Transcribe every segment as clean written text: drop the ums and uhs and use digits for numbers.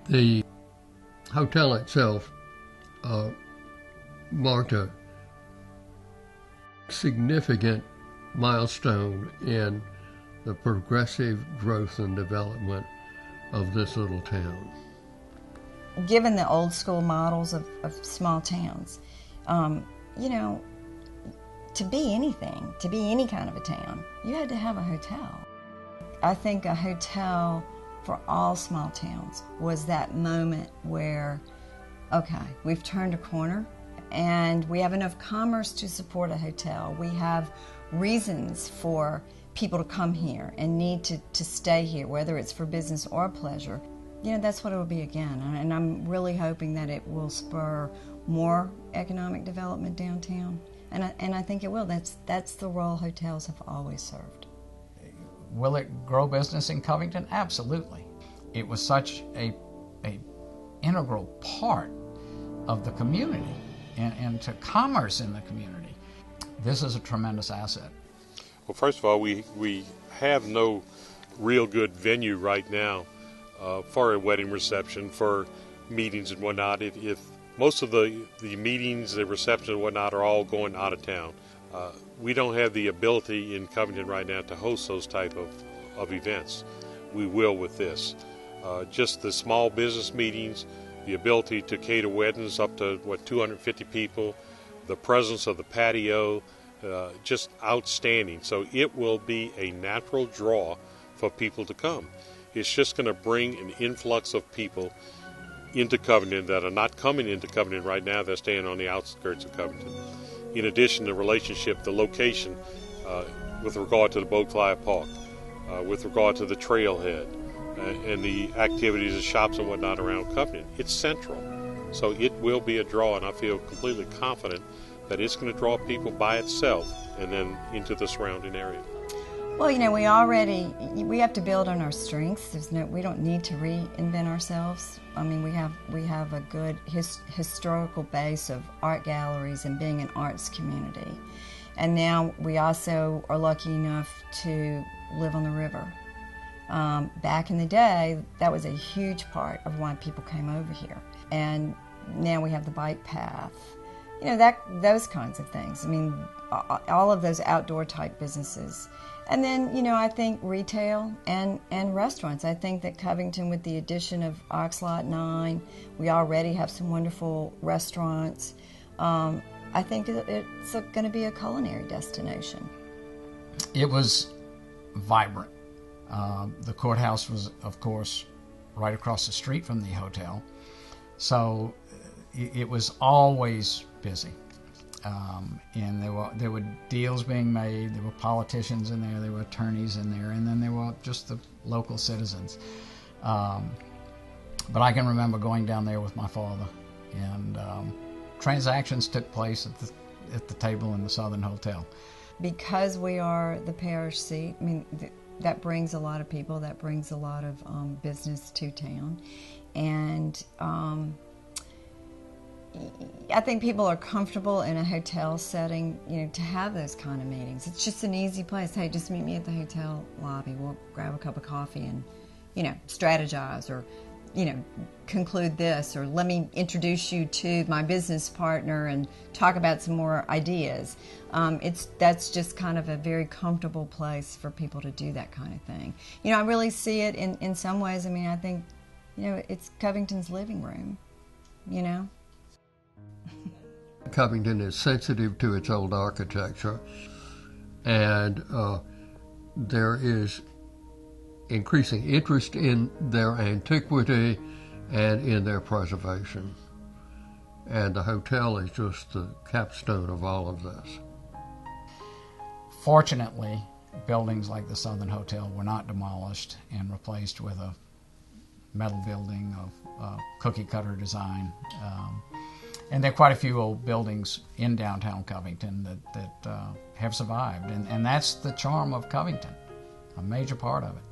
The hotel itself marked a significant milestone in the progressive growth and development of this little town. Given the old school models of small towns, you know, to be anything, to be any kind of a town, you had to have a hotel. I think a hotel for all small towns was that moment where, okay, we've turned a corner and we have enough commerce to support a hotel. We have reasons for people to come here and need to stay here, whether it's for business or pleasure. You know, that's what it will be again, and I'm really hoping that it will spur more economic development downtown, and I think it will. That's the role hotels have always served. Will it grow business in Covington? Absolutely. It was such a integral part of the community and to commerce in the community. This is a tremendous asset. Well, first of all, we have no real good venue right now for a wedding reception, for meetings and whatnot. If most of the meetings, the receptions and whatnot are all going out of town. We don't have the ability in Covington right now to host those type of events. We will with this. just the small business meetings, the ability to cater weddings up to 250 people, the presence of the patio, just outstanding. So it will be a natural draw for people to come. It's just going to bring an influx of people into Covington that are not coming into Covington right now. They're staying on the outskirts of Covington. In addition, the relationship, the location with regard to the Beauclair Park, with regard to the trailhead, and the activities, the shops and whatnot around Covington, it's central. So it will be a draw, and I feel completely confident that it's going to draw people by itself and then into the surrounding area. Well, you know, we have to build on our strengths. We don't need to reinvent ourselves. I mean, we have a good historical base of art galleries and being an arts community. And now we also are lucky enough to live on the river. Back in the day, that was a huge part of why people came over here. And now we have the bike path. You know, those kinds of things. I mean, all of those outdoor type businesses. And then, you know, I think retail and restaurants. I think that Covington, with the addition of Oxlot 9, we already have some wonderful restaurants. I think it's going to be a culinary destination. It was vibrant. The courthouse was, of course, right across the street from the hotel. So it was always busy. And there were deals being made, there were politicians in there were attorneys in there, and then there were just the local citizens. But I can remember going down there with my father, and transactions took place at the table in the Southern Hotel. Because we are the parish seat, I mean, that brings a lot of people, that brings a lot of business to town. And I think people are comfortable in a hotel setting, you know, to have those kind of meetings. It's just an easy place. Hey, just meet me at the hotel lobby. We'll grab a cup of coffee and, you know, strategize, or, you know, conclude this, or let me introduce you to my business partner and talk about some more ideas. That's just kind of a very comfortable place for people to do that kind of thing. You know, I really see it in some ways. I mean, I think, you know, it's Covington's living room, you know. Covington is sensitive to its old architecture, and there is increasing interest in their antiquity and in their preservation. And the hotel is just the capstone of all of this. Fortunately, buildings like the Southern Hotel were not demolished and replaced with a metal building of cookie-cutter design. And there are quite a few old buildings in downtown Covington that have survived. And that's the charm of Covington, a major part of it.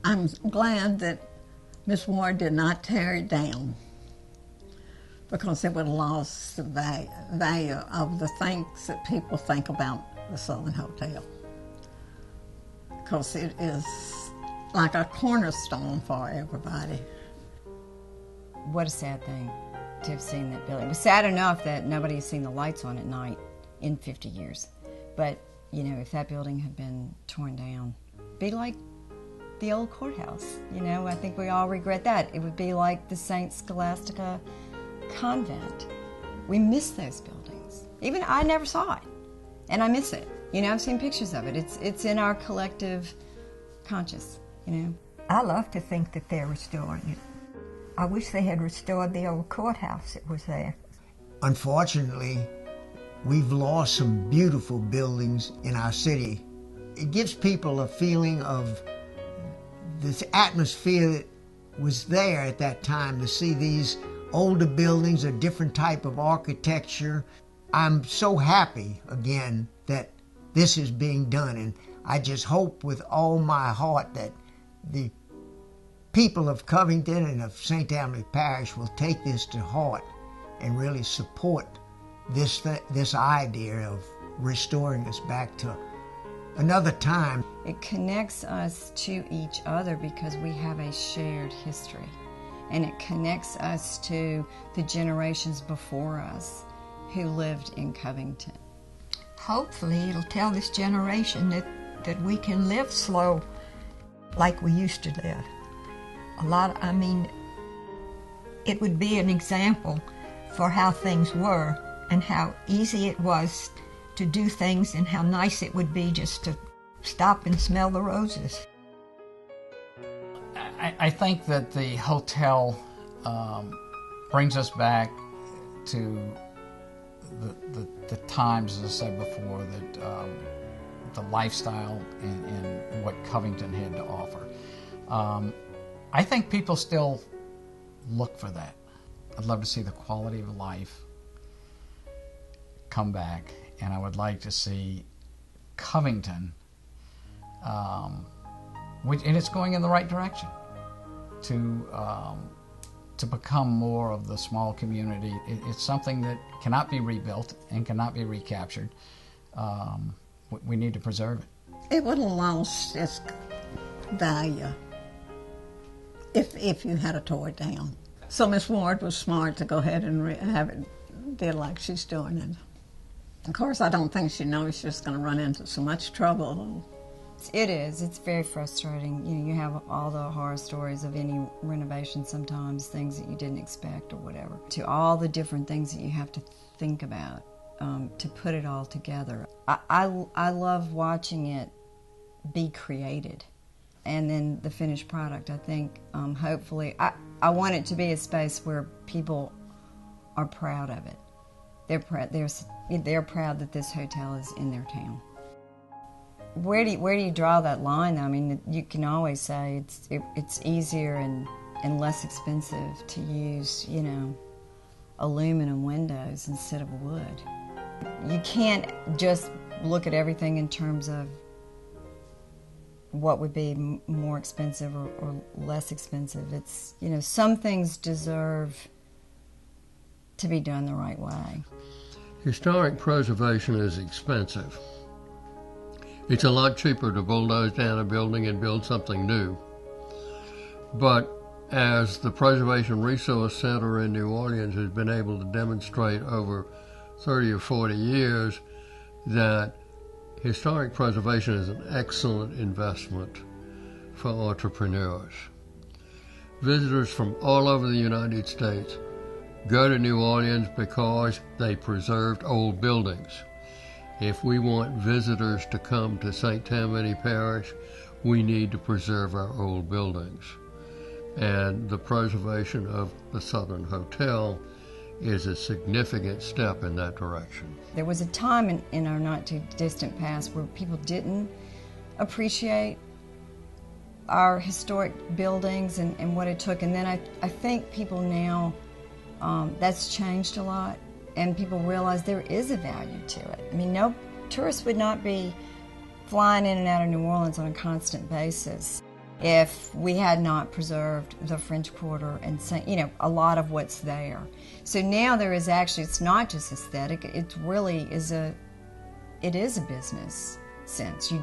I'm glad that Miss Ward did not tear it down, because it would have lost the value of the things that people think about the Southern Hotel. Because it is like a cornerstone for everybody. What a sad thing to have seen that building. It was sad enough that nobody has seen the lights on at night in 50 years. But, you know, if that building had been torn down, it'd be like the old courthouse. You know, I think we all regret that. It would be like the St. Scholastica convent. We miss those buildings. Even I never saw it, and I miss it. You know, I've seen pictures of it. It's in our collective conscious, you know. I love to think that they're restoring it. I wish they had restored the old courthouse that was there. Unfortunately, we've lost some beautiful buildings in our city. It gives people a feeling of this atmosphere that was there at that time, to see these older buildings, a different type of architecture. I'm so happy again that this is being done, and I just hope with all my heart that the people of Covington and of St. Emily Parish will take this to heart and really support this idea of restoring us back to another time. It connects us to each other because we have a shared history, and it connects us to the generations before us who lived in Covington. Hopefully it'll tell this generation that we can live slow like we used to live. I mean, it would be an example for how things were and how easy it was to do things and how nice it would be just to stop and smell the roses. I think that the hotel brings us back to the times, as I said before, that the lifestyle and what Covington had to offer. I think people still look for that. I'd love to see the quality of life come back, and I would like to see Covington, and it's going in the right direction, to become more of the small community. It's something that cannot be rebuilt and cannot be recaptured. We need to preserve it. It would have lost its value if you had to tore it down. So Miss Ward was smart to go ahead and have it did like she's doing it. Of course, I don't think she knows she's going to run into so much trouble. It is. It's very frustrating. You have all the horror stories of any renovation sometimes, things that you didn't expect or whatever, to all the different things that you have to think about to put it all together. I love watching it be created. And then the finished product, I think, hopefully, I want it to be a space where people are proud of it. They're proud that this hotel is in their town. Where do you draw that line? I mean, you can always say it's easier and less expensive to use, aluminum windows instead of wood. You can't just look at everything in terms of what would be more expensive or less expensive. It's, some things deserve to be done the right way. Historic preservation is expensive. It's a lot cheaper to bulldoze down a building and build something new. But as the Preservation Resource Center in New Orleans has been able to demonstrate over 30 or 40 years, that historic preservation is an excellent investment for entrepreneurs. Visitors from all over the United States go to New Orleans because they preserved old buildings. If we want visitors to come to St. Tammany Parish, we need to preserve our old buildings. And the preservation of the Southern Hotel is a significant step in that direction. There was a time in our not too distant past where people didn't appreciate our historic buildings and what it took. And then I think people now, that's changed a lot, and people realize there is a value to it. I mean, no tourists would not be flying in and out of New Orleans on a constant basis if we had not preserved the French Quarter and, a lot of what's there. So now there is actually, it's not just aesthetic, it really is it is a business sense.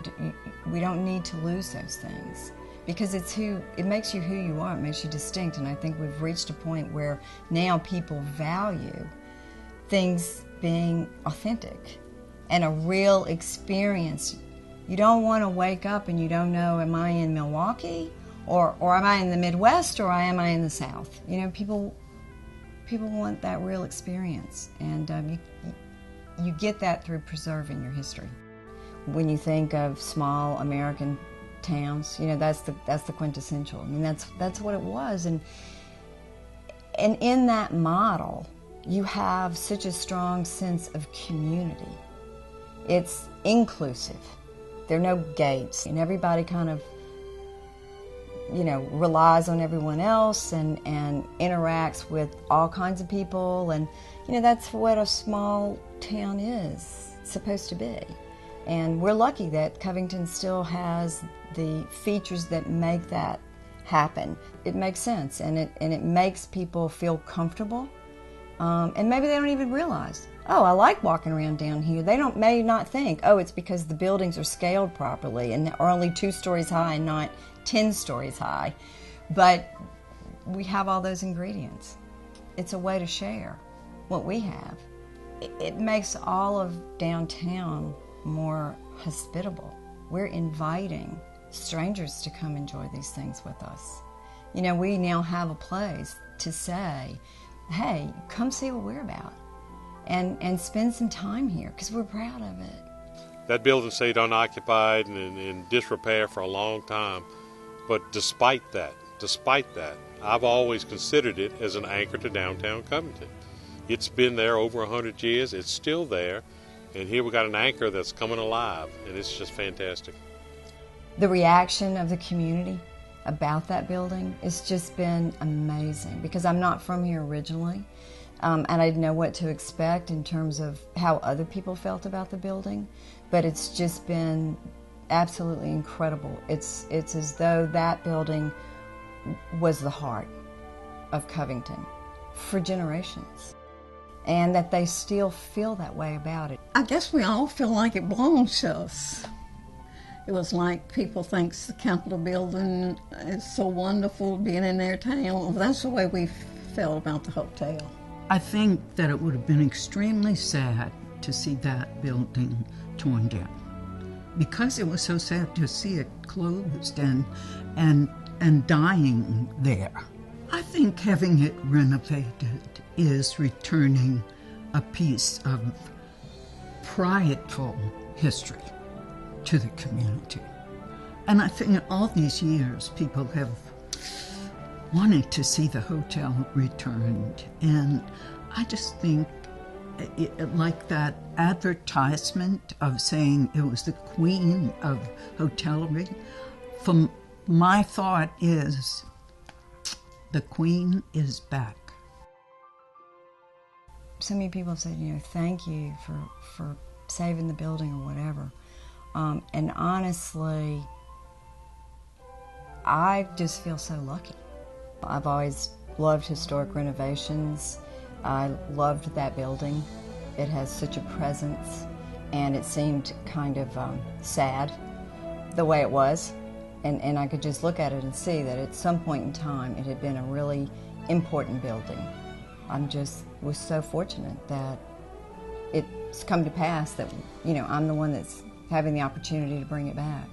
We don't need to lose those things, because it makes you who you are, it makes you distinct, and I think we've reached a point where now people value things being authentic and a real experience. You don't want to wake up and you don't know, am I in Milwaukee or am I in the Midwest or am I in the South? People want that real experience, and you get that through preserving your history. When you think of small American towns, that's the quintessential. I mean, that's what it was, and in that model, you have such a strong sense of community. It's inclusive. There are no gates, and everybody kind of, relies on everyone else and interacts with all kinds of people, and that's what a small town is supposed to be. And we're lucky that Covington still has the features that make that happen. It makes sense, and it makes people feel comfortable, and maybe they don't even realize, oh, I like walking around down here. They may not think, oh, it's because the buildings are scaled properly and are only 2 stories high and not 10 stories high. But we have all those ingredients. It's a way to share what we have. It makes all of downtown more hospitable. We're inviting strangers to come enjoy these things with us. You know, we now have a place to say, hey, come see what we're about and spend some time here because we're proud of it. That building stayed unoccupied and in disrepair for a long time. But despite that, I've always considered it as an anchor to downtown Covington. It's been there over 100 years. It's still there. And here we got an anchor that's coming alive, and it's just fantastic. The reaction of the community about that building has just been amazing because I'm not from here originally, and I didn't know what to expect in terms of how other people felt about the building, but it's just been absolutely incredible. It's as though that building was the heart of Covington for generations, and that they still feel that way about it. I guess we all feel like it belongs to us. It was like people think the Capitol building is so wonderful being in their town. Well, that's the way we felt about the hotel. I think that it would have been extremely sad to see that building torn down because it was so sad to see it closed and dying there. I think having it renovated is returning a piece of prideful history to the community. And I think all these years people have wanted to see the hotel returned. And I just think, like that advertisement of saying it was the queen of hotellerie, my thought is the queen is back. So many people have said, you know, thank you for saving the building or whatever. And honestly, I just feel so lucky. I've always loved historic renovations. I loved that building. It has such a presence, and it seemed kind of sad the way it was. And I could just look at it and see that at some point in time it had been a really important building. Was so fortunate that it's come to pass that, you know, I'm the one that's having the opportunity to bring it back.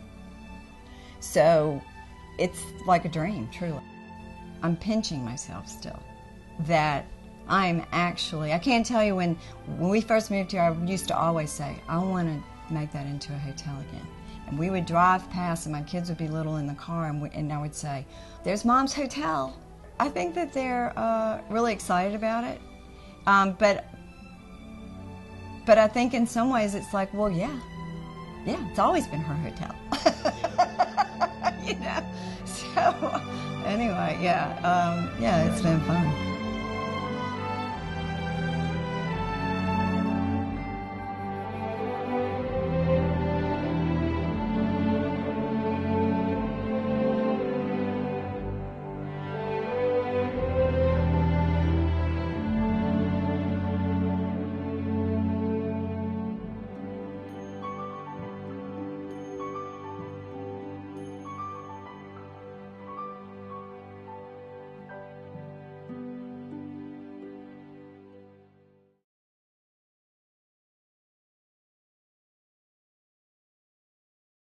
So it's like a dream, truly. I'm pinching myself still that I'm actually, I can't tell you when we first moved here, I used to always say, I want to make that into a hotel again. And we would drive past and my kids would be little in the car and I would say, there's Mom's hotel. I think that they're really excited about it. But I think in some ways it's like, well, yeah, it's always been her hotel. You know? So anyway, yeah, it's been fun.